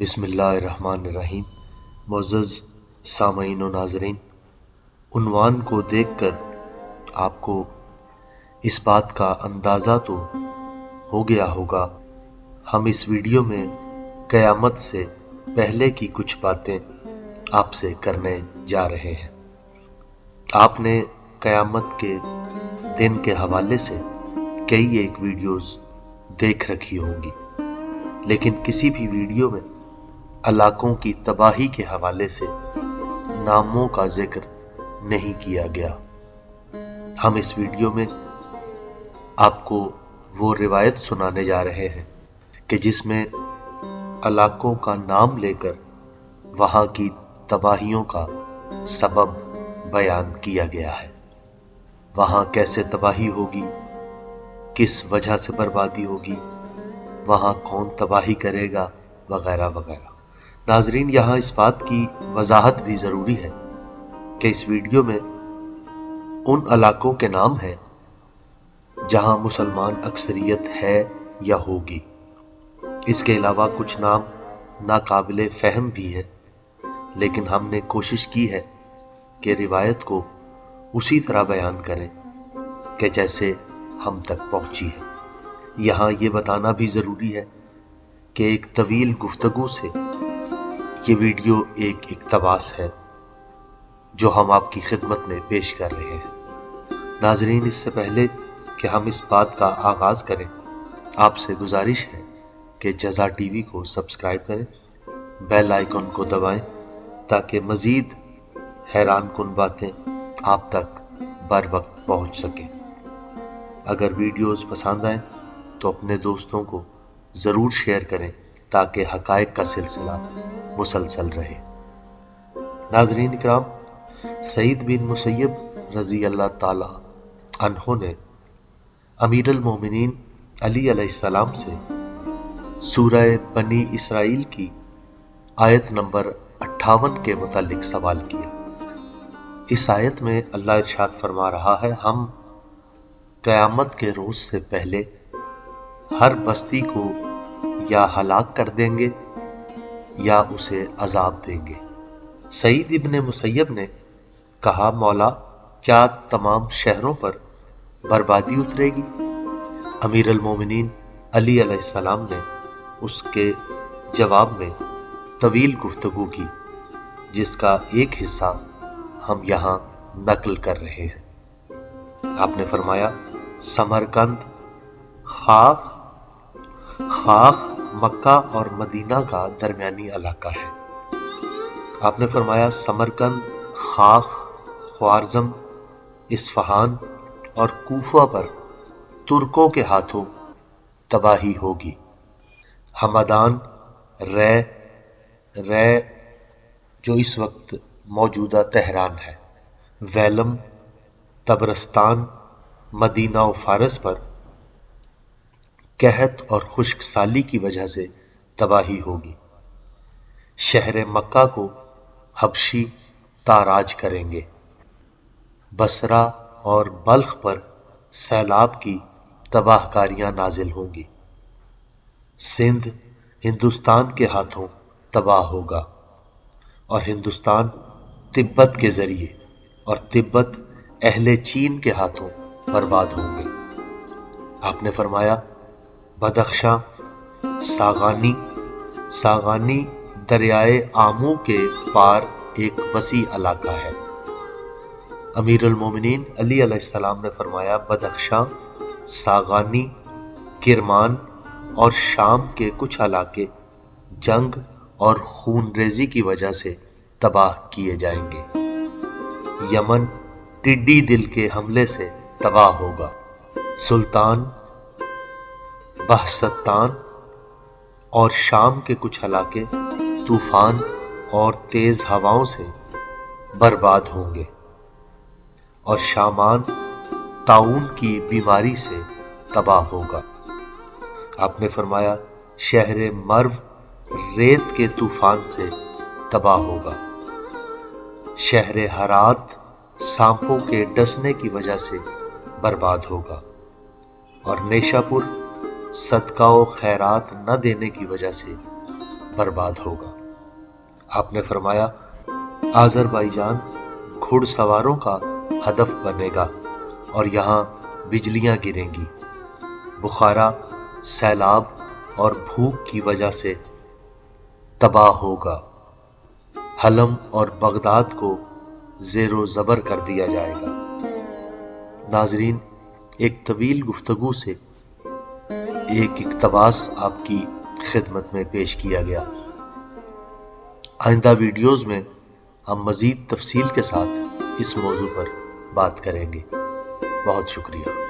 बिस्मिल्लाहिर्रहमानिर्रहीम। मुअज़्ज़ज़ सामईन व नाज़रीन, उन्वान को देखकर आपको इस बात का अंदाज़ा तो हो गया होगा, हम इस वीडियो में क़यामत से पहले की कुछ बातें आपसे करने जा रहे हैं। आपने क़यामत के दिन के हवाले से कई एक वीडियोस देख रखी होंगी, लेकिन किसी भी वीडियो में इलाकों की तबाही के हवाले से नामों का जिक्र नहीं किया गया। हम इस वीडियो में आपको वो रिवायत सुनाने जा रहे हैं कि जिसमें इलाकों का नाम लेकर वहाँ की तबाहियों का सबब बयान किया गया है। वहाँ कैसे तबाही होगी, किस वजह से बर्बादी होगी, वहाँ कौन तबाही करेगा, वगैरह वगैरह। नाजरीन, यहाँ इस बात की वजाहत भी ज़रूरी है कि इस वीडियो में उन इलाकों के नाम हैं जहाँ मुसलमान अक्सरियत है या होगी। इसके अलावा कुछ नाम नाकाबिले फ़हम भी हैं, लेकिन हमने कोशिश की है कि रिवायत को उसी तरह बयान करें कि जैसे हम तक पहुंची है। यहाँ ये बताना भी ज़रूरी है कि एक तवील गुफ्तगू से ये वीडियो एक इक़्तिबास है जो हम आपकी खिदमत में पेश कर रहे हैं। नाजरीन, इससे पहले कि हम इस बात का आगाज़ करें, आपसे गुजारिश है कि जज़ा टीवी को सब्सक्राइब करें, बेल आइकन को दबाएं ताकि मज़ीद हैरान कुन बातें आप तक बर वक्त पहुँच सकें। अगर वीडियोस पसंद आए तो अपने दोस्तों को ज़रूर शेयर करें ताकि हक़ाइक़ का सिलसिला मुसलसल रहे। नाज़रीन इकराम, सईद बिन मुसय्यब रज़ी अल्लाह ताला अन्हो ने अमीरुल मोमिनीन अली अलैहिस्सलाम से सूरह बनी इसराइल की आयत नंबर 58 के मुतालिक सवाल किया। इस आयत में अल्लाह इरशाद फरमा रहा है, हम क़यामत के रोज़ से पहले हर बस्ती को या हलाक कर देंगे या उसे अजाब देंगे। सईद इब्ने मुसय्यब ने कहा, मौला, क्या तमाम शहरों पर बर्बादी उतरेगी? अमीरुल मोमिनीन अली अलैहिस्सलाम ने उसके जवाब में तवील गुफ्तगू की, जिसका एक हिस्सा हम यहाँ नकल कर रहे हैं। आपने फरमाया, समरकंद खाख मक्का और मदीना का दरमियानी इलाका है। आपने फरमाया, समरकंद, खाख, ख्वारज़म, इस्फहान और कूफा पर तुर्कों के हाथों तबाही होगी। हमदान, रै जो इस वक्त मौजूदा तेहरान है, वैलम, तबरस्तान, मदीना और फारस पर कहत और खुश्क साली की वजह से तबाही होगी। शहर मक्का को हबशी ताराज करेंगे। बसरा और बल्ख पर सैलाब की तबाहकारियां नाजिल होंगी। सिंध हिंदुस्तान के हाथों तबाह होगा और हिंदुस्तान तिब्बत के जरिए और तिब्बत अहले चीन के हाथों बर्बाद होंगे। आपने फरमाया, बदख्शां, सागानी दरियाए आमू के पार एक वसी इलाका है। अमीरुल मोमिनीन अली अलैहिस्सलाम ने फरमाया, बदख्शां, सागानी, किरमान और शाम के कुछ इलाके जंग और खून रेजी की वजह से तबाह किए जाएंगे। यमन टिड्डी दिल के हमले से तबाह होगा। सुल्तान, बहसतान और शाम के कुछ इलाके तूफान और तेज हवाओं से बर्बाद होंगे और शामान ताउन की बीमारी से तबाह होगा। आपने फरमाया, शहर मर्व रेत के तूफान से तबाह होगा। शहर हरात सांपों के डसने की वजह से बर्बाद होगा और नेशापुर सदका व खैरात न देने की वजह से برباد ہوگا۔ آپ نے فرمایا آذربائیجان گھڑ سواروں کا ہدف بنے گا اور یہاں بجلیاں گریں گی۔ بخارا سیلاب اور بھوک کی وجہ سے تباہ ہوگا۔ حلم اور بغداد کو زیر و زبر کر دیا جائے گا۔ ناظرین، ایک طویل گفتگو سے ایک اقتباس آپ کی خدمت میں پیش کیا گیا۔ آئندہ ویڈیوز میں ہم مزید تفصیل کے ساتھ اس موضوع پر بات کریں گے۔ بہت شکریہ۔